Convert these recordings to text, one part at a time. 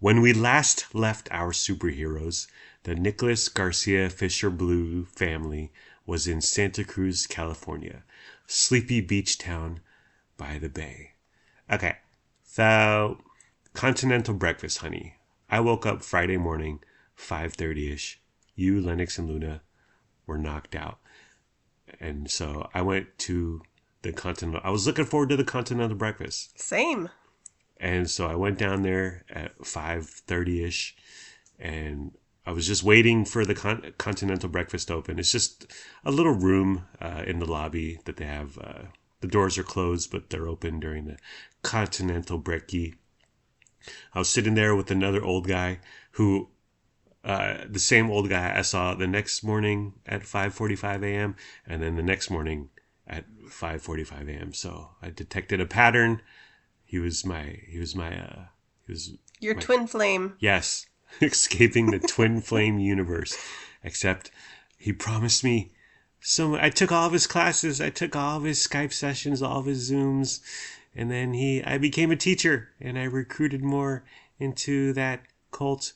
When we last left our superheroes, the Nicholas Garcia Fisher Blue family was in Santa Cruz, California, sleepy beach town by the bay. Okay, so continental breakfast, honey. I woke up Friday morning, 5:30ish. You, Lennox, and Luna were knocked out. And so I went to the continental. I was looking forward to the continental breakfast. Same. And so I went down there at 5:30ish, and I was just waiting for the continental breakfast to open. It's just a little room in the lobby that they have. The doors are closed, but they're open during the continental brekkie. I was sitting there with another old guy who, the same old guy I saw the next morning at 5:45 a.m. and then the next morning at 5:45 a.m. So I detected a pattern. He was Your twin flame. yes, escaping the twin flame universe. Except he promised me I took all of his classes, I took all of his Skype sessions, all of his Zooms, and then I became a teacher and I recruited more into that cult.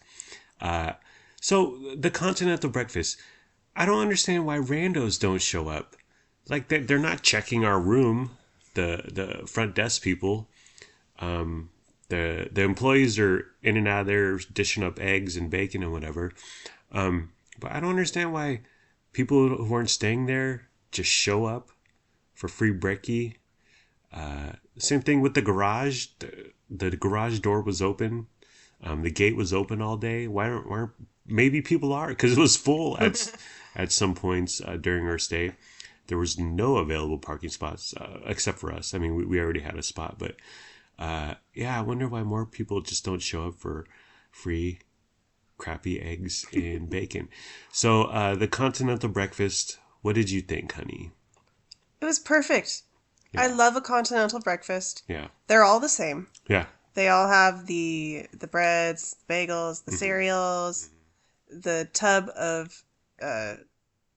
So the continental breakfast, I don't understand why randos don't show up. Like they're not checking our room, the front desk people. The employees are in and out of there dishing up eggs and bacon and whatever. But I don't understand why people who aren't staying there just show up for free brekkie. Same thing with the garage. The garage door was open. The gate was open all day. Why aren't maybe people are? Because it was full at some points during our stay. There was no available parking spots except for us. I mean, we already had a spot, but I wonder why more people just don't show up for free crappy eggs and bacon. So the continental breakfast, what did you think, honey? It was perfect. Yeah. I love a continental breakfast. Yeah. They're all the same. Yeah. They all have the breads, bagels, the cereals, the tub of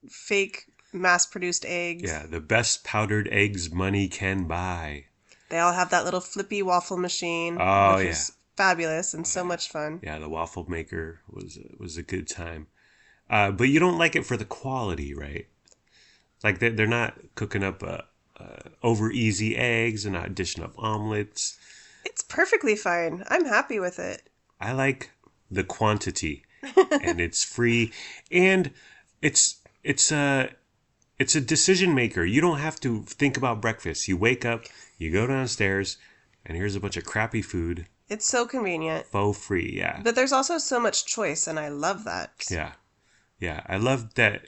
fake mass-produced eggs. Yeah, the best powdered eggs money can buy. They all have that little flippy waffle machine, which is fabulous and so much fun. Yeah, the waffle maker was a good time. But you don't like it for the quality, right? Like they're not cooking up over easy eggs and not dishing up omelets. It's perfectly fine. I'm happy with it. I like the quantity, and it's free, and it's a decision maker. You don't have to think about breakfast. You wake up, you go downstairs, and here's a bunch of crappy food. It's so convenient. Faux free, yeah. But there's also so much choice, and I love that. Yeah. Yeah, I love that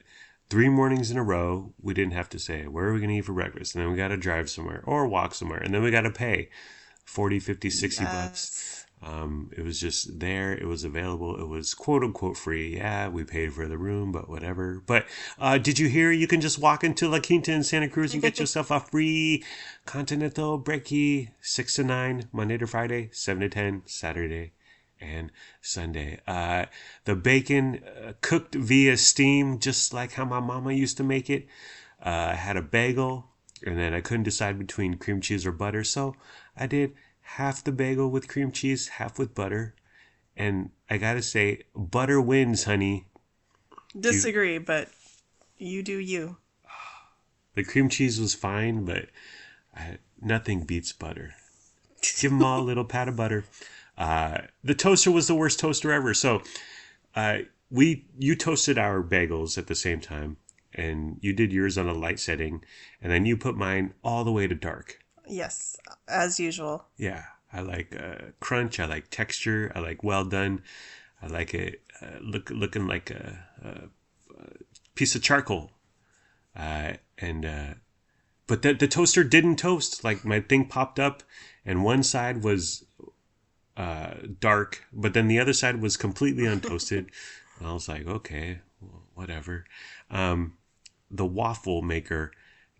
3 mornings in a row, we didn't have to say, where are we going to eat for breakfast? And then we got to drive somewhere or walk somewhere. And then we got to pay 40, 50, 60 bucks. It was just there. It was available. It was quote unquote free. Yeah, we paid for the room, but whatever. But did you hear you can just walk into La Quinta in Santa Cruz and get yourself a free continental brekkie 6 to 9, Monday to Friday, 7 to 10, Saturday and Sunday. The bacon cooked via steam, just like how my mama used to make it. I had a bagel, and then I couldn't decide between cream cheese or butter, so I did half the bagel with cream cheese, half with butter. And I gotta say, butter wins, honey. Disagree, but you do you. The cream cheese was fine, but nothing beats butter. Give them all a little pat of butter. The toaster was the worst toaster ever. So you toasted our bagels at the same time, and you did yours on a light setting, and then you put mine all the way to dark. Yes, as usual. Yeah, I like crunch. I like texture. I like well done. I like it looking like a piece of charcoal. But the toaster didn't toast. Like my thing popped up, and one side was dark, but then the other side was completely untoasted. And I was like, okay, well, whatever. The waffle maker,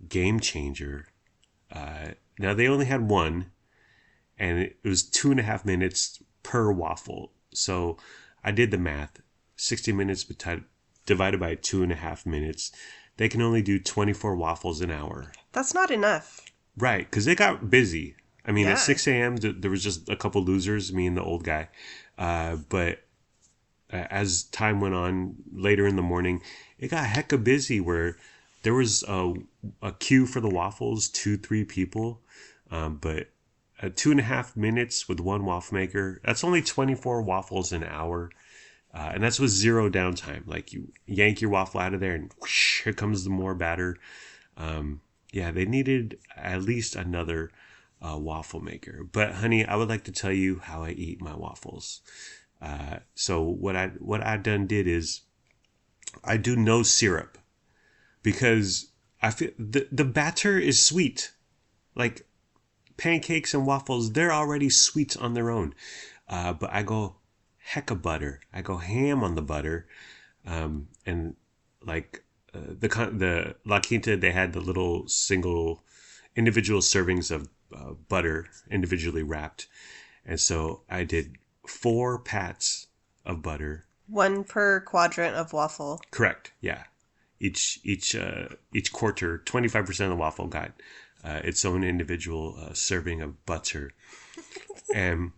game changer. Now they only had one, and it was 2.5 minutes per waffle. So I did the math: 60 minutes divided by 2.5 minutes. They can only do 24 waffles an hour. That's not enough. Right, because they got busy. I mean, at Yeah. 6 a.m., there was just a couple losers, me and the old guy. But as time went on, later in the morning, it got hecka busy where there was a queue for the waffles, 2, 3 people. But 2.5 minutes with one waffle maker, that's only 24 waffles an hour. And that's with zero downtime. Like you yank your waffle out of there and whoosh, here comes the more batter. Yeah, they needed at least another waffle maker. But honey, I would like to tell you how I eat my waffles. So what I done did is I do no syrup because I feel the batter is sweet. Like pancakes and waffles, they're already sweet on their own. But I go hecka butter. I go ham on the butter. And like the La Quinta, they had the little single individual servings of butter individually wrapped. And so I did 4 pats of butter. One per quadrant of waffle. Correct. Yeah. Each quarter, 25% of the waffle got its own individual serving of butter. And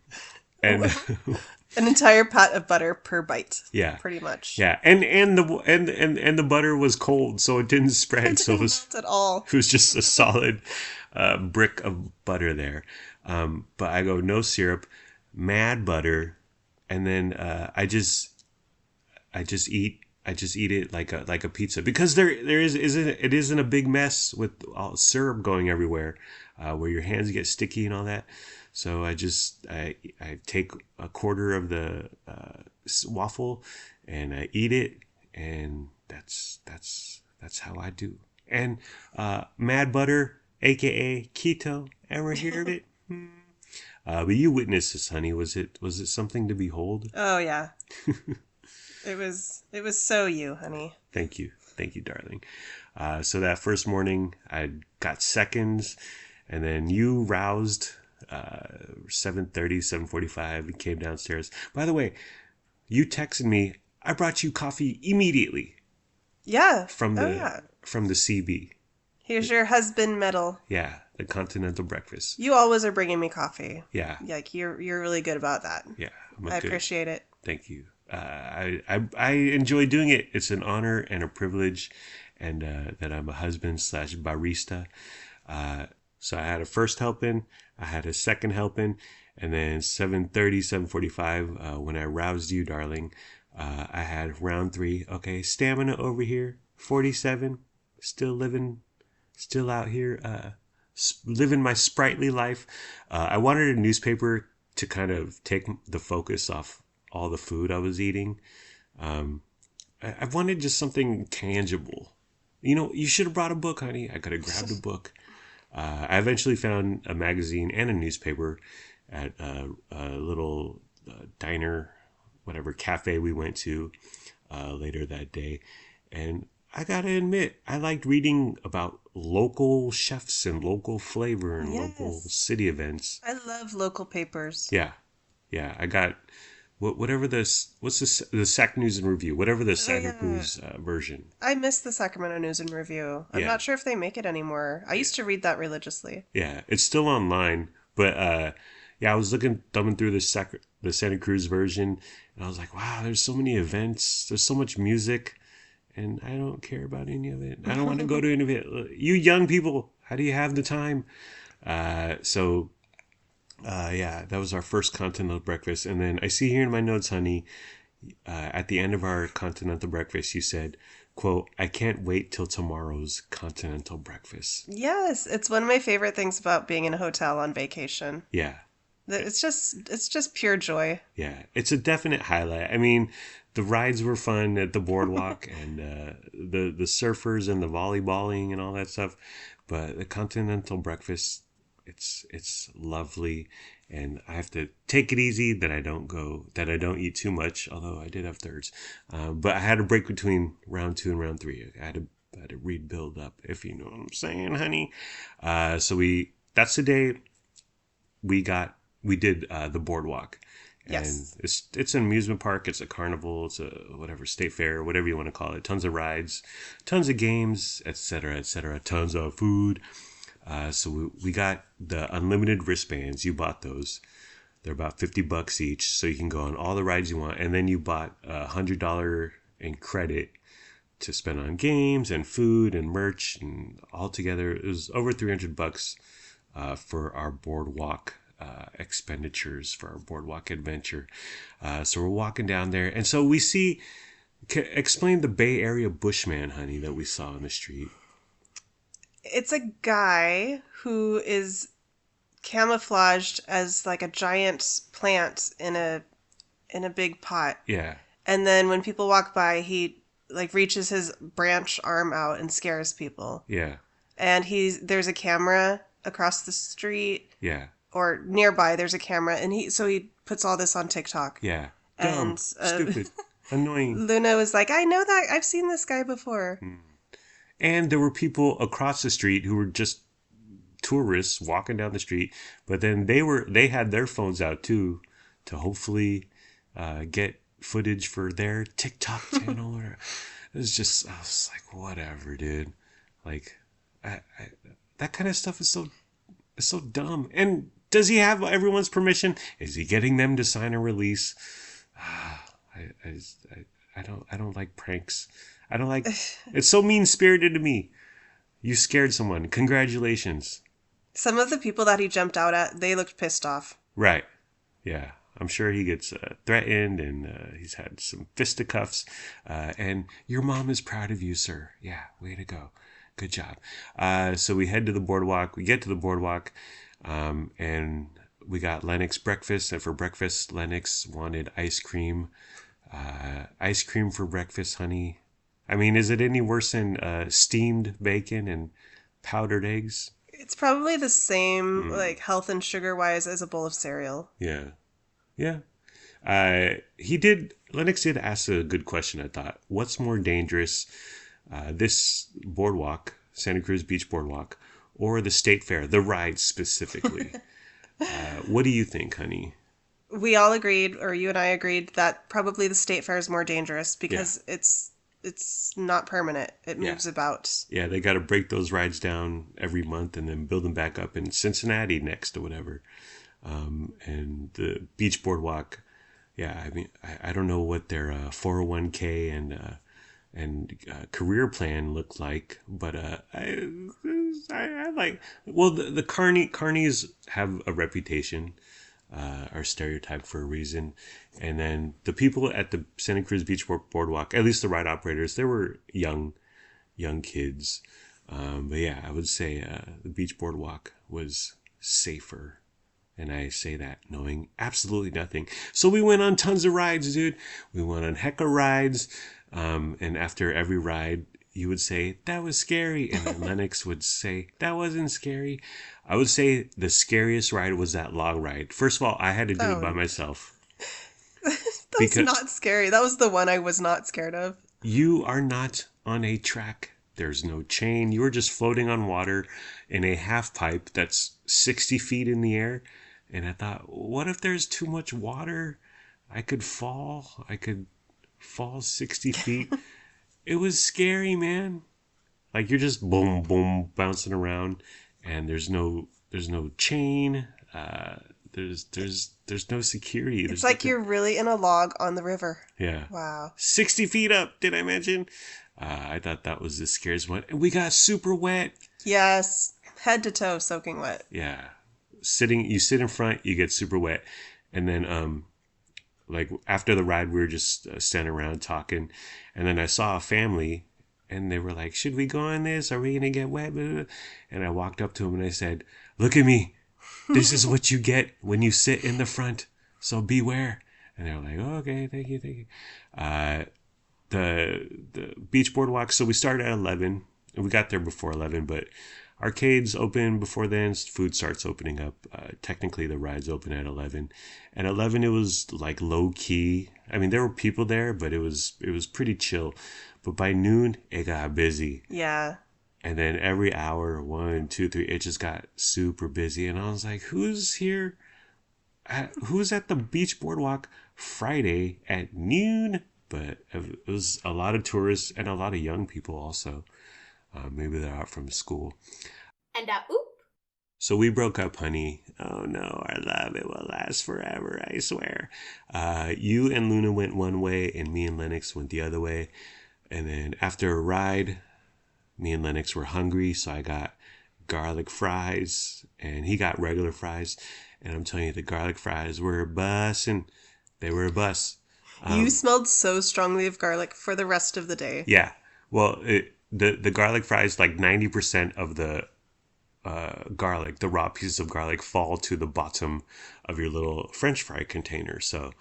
An entire pat of butter per bite. Yeah. Pretty much. Yeah. And the butter was cold, so it didn't spread. It So didn't melt at all. it was just a solid brick of butter there. But I go no syrup, mad butter, and then I just eat it like a pizza because it isn't a big mess with all syrup going everywhere, where your hands get sticky and all that. So I take a quarter of the waffle and I eat it, and that's how I do. And mad butter, aka keto, ever heard it? But you witnessed this, honey. Was it something to behold? Oh yeah. It was so you, honey. Thank you, darling. So that first morning, I got seconds, and then you roused 7:30, 7:45, and came downstairs. By the way, you texted me. I brought you coffee immediately. Yeah. From the CB. Here's your husband medal. Yeah, the continental breakfast. You always are bringing me coffee. Yeah. Like you're really good about that. Yeah, I appreciate it. Thank you. I enjoy doing it. It's an honor and a privilege, and that I'm a husband / barista. So I had a first helping, I had a second helping, and then 7:30, 7:45, when I roused you, darling, I had round 3. Okay, stamina over here, 47, still out here, living my sprightly life. I wanted a newspaper to kind of take the focus off all the food I was eating. I wanted just something tangible. You should have brought a book, honey. I could have grabbed a book. I eventually found a magazine and a newspaper at a little diner, whatever cafe we went to later that day. And I gotta admit, I liked reading about local chefs and local flavor and local city events. I love local papers. Yeah. I got the Sac News and Review, whatever the Santa Cruz version. I miss the Sacramento News and Review. I'm not sure if they make it anymore. I used to read that religiously. Yeah, it's still online, but I was thumbing through the Santa Cruz version, and I was like, wow, there's so many events, there's so much music, and I don't care about any of it. I don't want to go to any of it. You young people, how do you have the time? That was our first continental breakfast. And then I see here in my notes, honey, at the end of our continental breakfast, you said, quote, I can't wait till tomorrow's continental breakfast. Yes, it's one of my favorite things about being in a hotel on vacation. Yeah. It's just pure joy. Yeah, it's a definite highlight. I mean, the rides were fun at the boardwalk and the surfers and the volleyballing and all that stuff. But the continental breakfast, it's lovely, and I have to take it easy that I don't eat too much, although I did have thirds. But I had a break between round 2 and round 3. I had to rebuild up, if you know what I'm saying, honey. That's the day we did the boardwalk. Yes. And it's an amusement park, it's a carnival, it's a whatever, state fair, whatever you want to call it. Tons of rides, tons of games, etc., tons of food. So we got the unlimited wristbands. You bought those. They're about $50 each, so you can go on all the rides you want. And then you bought $100 in credit to spend on games and food and merch, and altogether it was over $300 for our boardwalk expenditures for our boardwalk adventure. So we're walking down there, and so we see. Explain the Bay Area Bushman, honey, that we saw on the street. It's a guy who is camouflaged as like a giant plant in a big pot. Yeah. And then when people walk by, he like reaches his branch arm out and scares people. Yeah. And there's a camera across the street. Yeah. Or nearby there's a camera, and he puts all this on TikTok. Yeah. Dumb. And stupid. Annoying. Luna was like, I know that. I've seen this guy before. And there were people across the street who were just tourists walking down the street, but then they had their phones out too to hopefully get footage for their TikTok channel. It was just, I was like, whatever, dude. Like, that kind of stuff is so dumb. And does he have everyone's permission? Is he getting them to sign a release? I don't like pranks. I don't like. It's so mean spirited to me. You scared someone. Congratulations. Some of the people that he jumped out at, they looked pissed off. Right. Yeah. I'm sure he gets threatened, and he's had some fisticuffs. And your mom is proud of you, sir. Yeah. Way to go. Good job. So we head to the boardwalk. We get to the boardwalk, and we got Lennox breakfast. And for breakfast, Lennox wanted ice cream. Ice cream for breakfast, honey. I mean, is it any worse than steamed bacon and powdered eggs? It's probably the same, like, health and sugar-wise as a bowl of cereal. Yeah. Yeah. Lennox did ask a good question, I thought. What's more dangerous, this boardwalk, Santa Cruz Beach Boardwalk, or the State Fair, the ride specifically? What do you think, honey? We all agreed, or you and I agreed, that probably the State Fair is more dangerous because it's not permanent. It moves about. Yeah, they got to break those rides down every month and then build them back up in Cincinnati next or whatever. And the Beach Boardwalk, I mean, I don't know what their 401k and career plan look like, but I like. Well, the carnies have a reputation. Are stereotyped for a reason. And then the people at the Santa Cruz Beach Boardwalk, at least the ride operators, they were young kids. But yeah, I would say the Beach Boardwalk was safer. And I say that knowing absolutely nothing. So we went on tons of rides, dude. We went on hecka rides. And after every ride, you would say, that was scary. And then Lennox would say, that wasn't scary. I would say the scariest ride was that log ride. First of all, I had to do it by myself. That's not scary. That was the one I was not scared of. You are not on a track. There's no chain. You are just floating on water in a half pipe that's 60 feet in the air. And I thought, what if there's too much water? I could fall. I could fall 60 feet. It was scary, man. Like, you're just boom, boom, bouncing around, and there's no chain. There's no security. It's like you're really in a log on the river. Yeah. Wow. 60 feet up, did I mention? I thought that was the scariest one. And we got super wet. Yes. Head to toe soaking wet. Yeah. You sit in front, you get super wet. And then, like, after the ride, we were just standing around talking. And then I saw a family, and they were like, should we go on this? Are we going to get wet? And I walked up to them and I said, look at me. This is what you get when you sit in the front. So beware. And they were like, oh, okay, thank you. The beach boardwalk. So we started at 11, and we got there before 11, but arcades open before then. Food starts opening up. Technically, the rides open at 11. At 11, it was like low key. I mean, there were people there, but it was pretty chill. But by noon, it got busy. Yeah. And then every hour, 1, 2, 3, it just got super busy. And I was like, who's here? Who's at the beach boardwalk Friday at noon? But it was a lot of tourists and a lot of young people also. Maybe they're out from school. And oop, So we broke up, honey. Oh no, our love, it will last forever, I swear. You and Luna went one way, and me and Lennox went the other way. And then after a ride, me and Lennox were hungry, so I got garlic fries, and he got regular fries. And I'm telling you, the garlic fries were a bus, and they were a bus. You smelled so strongly of garlic for the rest of the day. Yeah. Well, the garlic fries, like 90% of the garlic, the raw pieces of garlic, fall to the bottom of your little French fry container. So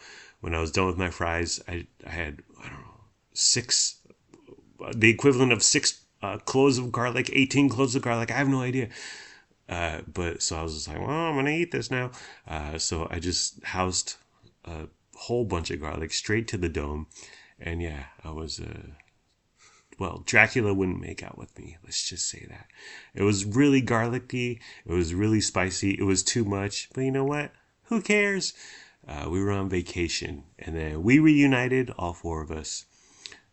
when I was done with my fries, I had, I don't know, six, the equivalent of six cloves of garlic, 18 cloves of garlic. I have no idea. But so I was just like, well, I'm going to eat this now. So I just housed a whole bunch of garlic straight to the dome. And yeah, I was, well, Dracula wouldn't make out with me. Let's just say that. It was really garlicky. It was really spicy. It was too much. But you know what? Who cares? We were on vacation. And then we reunited, all four of us.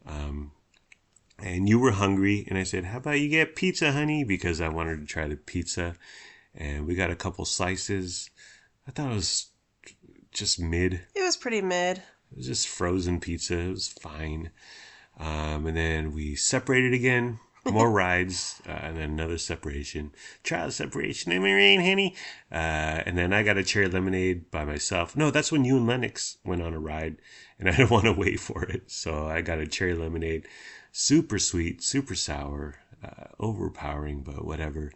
And you were hungry. And I said, how about you get pizza, honey? Because I wanted to try the pizza. And we got a couple slices. I thought it was just mid. It was pretty mid. It was just frozen pizza. It was fine. And then we separated again, more rides, and then another separation. Trial separation in my rain, honey. And then I got a cherry lemonade by myself. No, that's when you and Lennox went on a ride, and I didn't want to wait for it. So I got a cherry lemonade. Super sweet, super sour, overpowering, but whatever.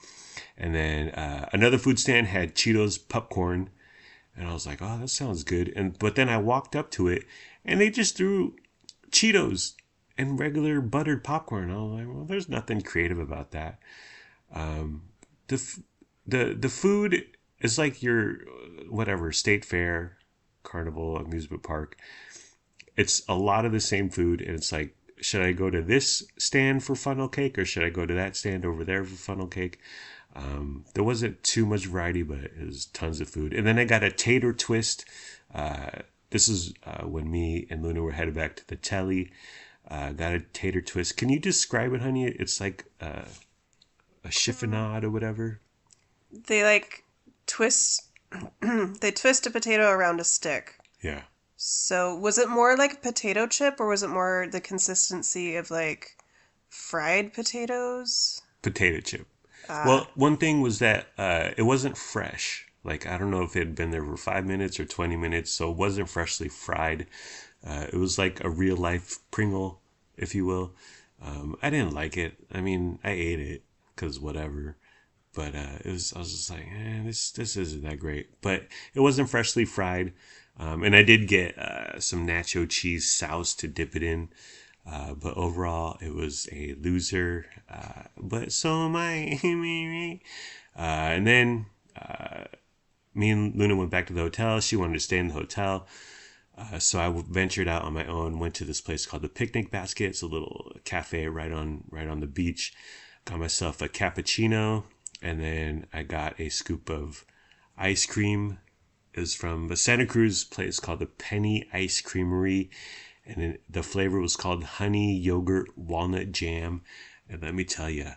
And then another food stand had Cheetos popcorn. And I was like, oh, that sounds good. But then I walked up to it, and they just threw Cheetos and regular buttered popcorn. I was like, well, there's nothing creative about that. The food is like your whatever state fair, carnival, amusement park. It's a lot of the same food, and it's like, should I go to this stand for funnel cake, or should I go to that stand over there for funnel cake? There wasn't too much variety, but it was tons of food. And then I got a tater twist. This is when me and Luna were headed back to the telly. Got a tater twist. Can you describe it, honey? It's like a chiffonade or whatever. They like twist. They twist a potato around a stick. Yeah. So was it more like a potato chip, or was it more the consistency of like fried potatoes? Potato chip. Well, one thing was that it wasn't fresh. Like, I don't know if it had been there for 5 minutes or 20 minutes, so it wasn't freshly fried. It was like a real life Pringle, if you will. I didn't like it. I mean, I ate it because whatever. But I was just like, this isn't that great. But it wasn't freshly fried. And I did get some nacho cheese sauce to dip it in. But overall, it was a loser. But so am I. And then me and Luna went back to the hotel. She wanted to stay in the hotel. So I ventured out on my own, went to this place called the Picnic Basket. It's a little cafe right on the beach. Got myself a cappuccino, and then I got a scoop of ice cream. It was from a Santa Cruz place called the Penny Ice Creamery, and the flavor was called honey yogurt walnut jam. And let me tell you,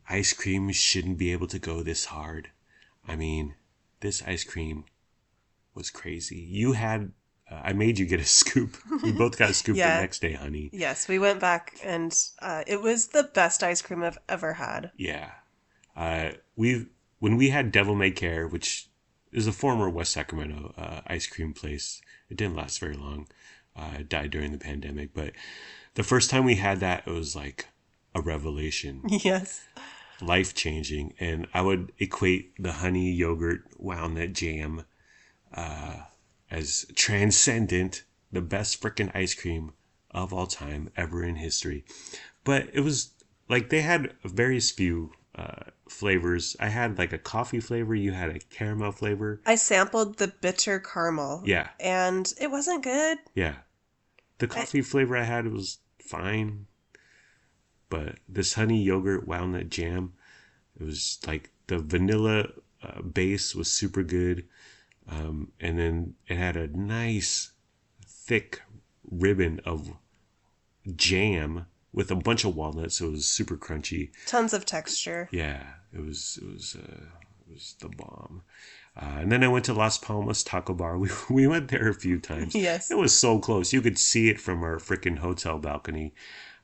ice cream shouldn't be able to go this hard. I mean, this ice cream was crazy. You had I made you get a scoop. We both got a scoop Yeah. the next day, honey. Yes, we went back, and it was the best ice cream I've ever had. Yeah. When we had Devil May Care, which is a former West Sacramento ice cream place. It didn't last very long. It died during the pandemic. But the first time we had that, it was like a revelation. Yes. Life-changing. And I would equate the honey yogurt walnut jam as transcendent, the best frickin' ice cream of all time, ever in history. But it was like they had various few flavors. I had like a coffee flavor. You had a caramel flavor. I sampled the bitter caramel. Yeah. And it wasn't good. Yeah. The coffee flavor I had was fine. But this honey yogurt walnut jam, it was like the vanilla base was super good. And then it had a nice thick ribbon of jam with a bunch of walnuts, so it was super crunchy. Tons of texture. Yeah, it was It was the bomb. And then I went to Las Palmas Taco Bar. We went there a few times. Yes. It was so close. You could see it from our freaking hotel balcony.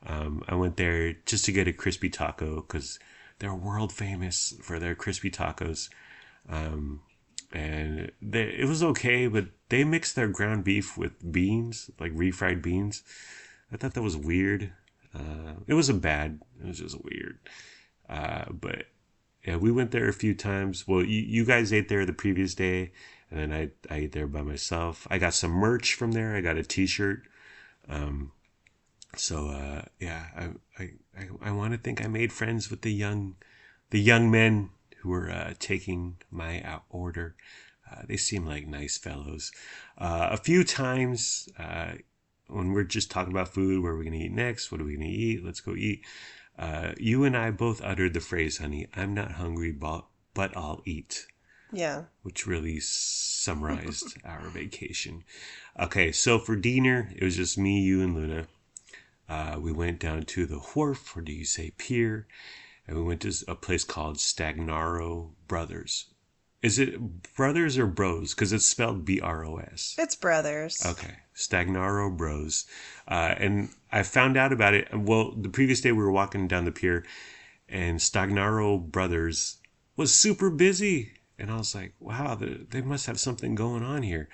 I went there just to get a crispy taco because they're world famous for their crispy tacos. And it was okay, but they mixed their ground beef with beans, like refried beans. I thought that was weird. It wasn't bad. It was just weird. But yeah, we went there a few times. Well, you guys ate there the previous day, and then I ate there by myself. I got some merch from there. I got a T-shirt. Yeah, I want to think I made friends with the young men who were taking my order. They seem like nice fellows. A few times when we're just talking about food, where we're going to eat next, what are we going to eat? Let's go eat. You and I both uttered the phrase, honey, I'm not hungry, but I'll eat. Yeah. Which really summarized our vacation. Okay, so for dinner, it was just me, you, and Luna. We went down to the wharf, or do you say pier? And we went to a place called Stagnaro Brothers. Is it Brothers or Bros? Because it's spelled Bros. It's Brothers. Okay, Stagnaro Bros. And I found out about it. Well, the previous day we were walking down the pier, and Stagnaro Brothers was super busy. And I was like, wow, they must have something going on here.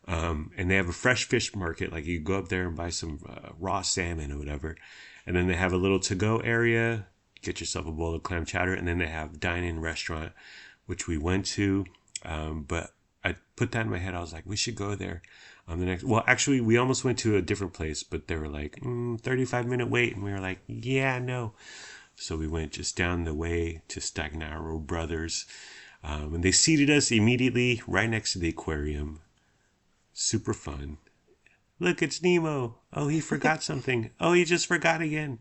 And they have a fresh fish market. Like you go up there and buy some raw salmon or whatever. And then they have a little to-go area. Get yourself a bowl of clam chowder. And then they have dine-in restaurant, which we went to. But I put that in my head. I was like, we should go there. Well, actually, we almost went to a different place, but they were like, 35-minute wait. And we were like, yeah, no. So we went just down the way to Stagnaro Brothers. And they seated us immediately right next to the aquarium. Super fun. Look, it's Nemo. Oh, he forgot something. Oh, he just forgot again.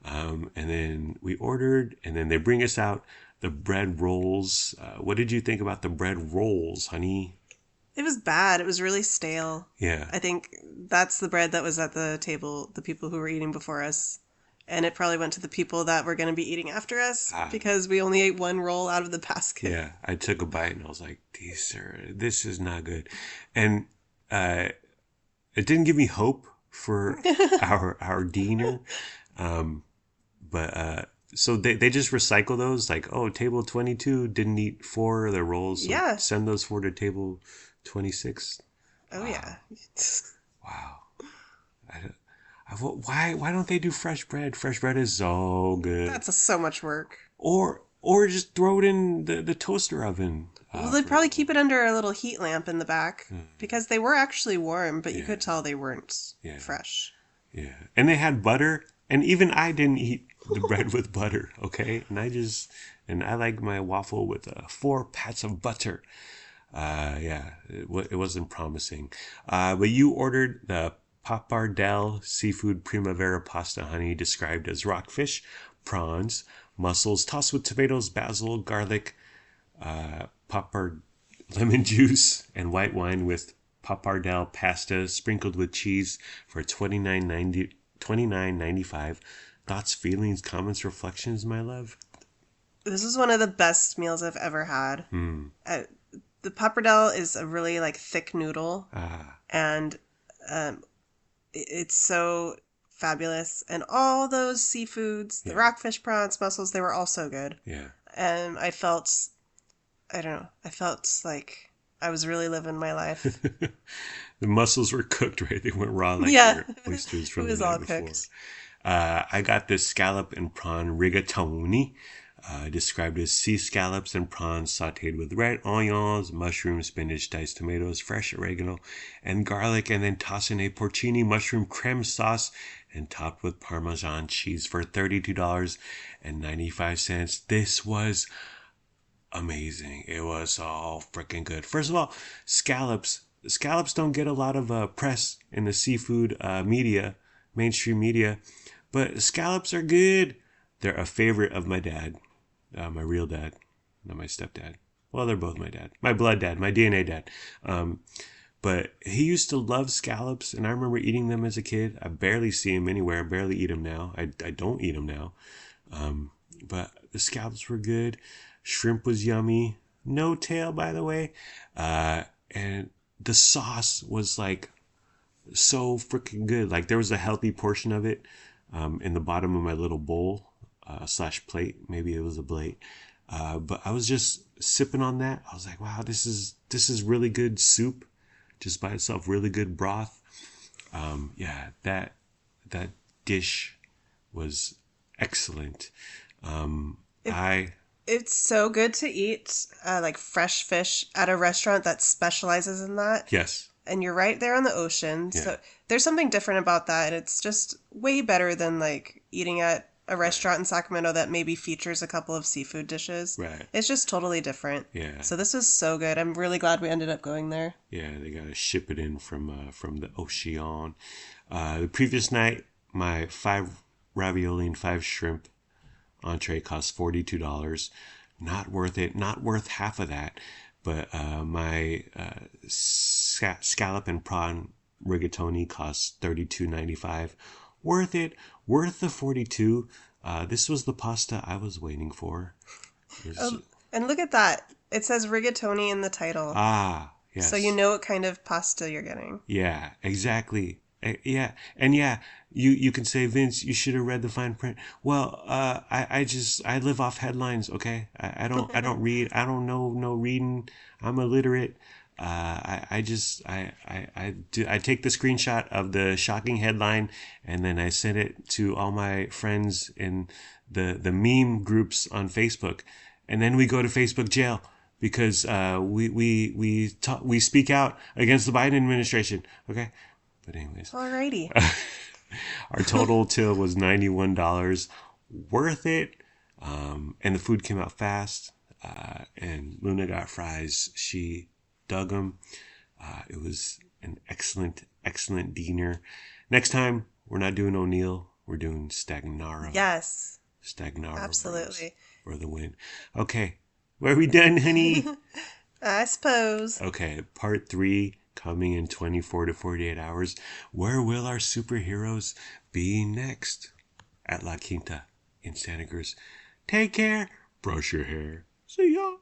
And then we ordered, and then they bring us out the bread rolls. What did you think about the bread rolls, honey? It was bad. It was really stale. Yeah. I think that's the bread that was at the table, the people who were eating before us. And it probably went to the people that were going to be eating after us because we only ate one roll out of the basket. Yeah, I took a bite and I was like, this is not good. And it didn't give me hope for our dinner. So they just recycle those, like, oh, table 22 didn't eat 4 of their rolls. So yeah. Send those 4 to table 26. Oh, wow. Yeah. Wow. Why don't they do fresh bread? Fresh bread is so good. That's so much work. Or just throw it in the toaster oven. Well, they'd probably keep it under a little heat lamp in the back because they were actually warm, but you could tell they weren't fresh. Yeah. And they had butter, and even I didn't eat the bread with butter, okay? And I like my waffle with 4 pats of butter. It wasn't promising. But you ordered the pappardelle seafood primavera pasta, honey, described as rockfish, prawns, mussels, tossed with tomatoes, basil, garlic, pappard lemon juice, and white wine with pappardelle pasta sprinkled with cheese for $29.95. Thoughts, feelings, comments, reflections, my love? This is one of the best meals I've ever had. The pappardelle is a really thick noodle, and it's so fabulous. And all those seafoods, the rockfish, prawns, mussels, they were all so good. Yeah. And I felt like I was really living my life. The mussels were cooked, right? They weren't raw like your oysters from the night before. Cooked. I got this scallop and prawn rigatoni, described as sea scallops and prawns sauteed with red onions, mushrooms, spinach, diced tomatoes, fresh oregano, and garlic, and then tossed in a porcini mushroom creme sauce and topped with Parmesan cheese for $32.95. This was amazing. It was so freaking good. First of all, scallops don't get a lot of press in the seafood media, mainstream media, but scallops are good. They're a favorite of my dad, my real dad, not my stepdad. Well, they're both my dad, my blood dad, my DNA dad. But he used to love scallops, and I remember eating them as a kid. I barely see them anywhere. I barely eat them now. I don't eat them now. But the scallops were good. Shrimp was yummy. no tail, by the way. And the sauce was like so freaking good. Like there was a healthy portion of it in the bottom of my little bowl slash plate. Maybe it was a plate. But I was just sipping on that. I was like, wow, this is really good soup, just by itself. Really good broth. Yeah, that dish was excellent. It, I it's so good to eat like fresh fish at a restaurant that specializes in that. yes, And you're right there on the ocean. yeah, So there's something different about that. And it's just way better than like eating at a right, restaurant in Sacramento that maybe features a couple of seafood dishes. right, It's just totally different. yeah, So this was so good. I'm really glad we ended up going there. yeah. They gotta ship it in from the ocean. The previous night, my 5 ravioli and 5 shrimp entree cost $42. Not worth it. Not worth half of that. But my scallop and prawn rigatoni cost $32.95. Worth it. Worth the 42. This was the pasta I was waiting for. And look at that. It says rigatoni in the title. So you Yes. know what kind of pasta you're getting. Yeah, exactly. Yeah, and yeah, you can say, Vince, you should have read the fine print. Well, I live off headlines. Okay, I don't read. I don't know no reading. I'm illiterate. I take the screenshot of the shocking headline and then I send it to all my friends in the meme groups on Facebook, and then we go to Facebook jail because we speak out against the Biden administration. Okay, but anyways, Alrighty. our total till was $91. Worth it. And the food came out fast. And Luna got fries. She dug them. It was an excellent, excellent dinner. Next time, we're not doing O'Neill. We're doing Stagnaro. Yes, Stagnaro absolutely. for the win. Okay. Are we done, honey? I suppose. Okay, part 3 coming in 24 to 48 hours. Where will our superheroes be next? At La Quinta in Santa Cruz. Take care. Brush your hair. See ya.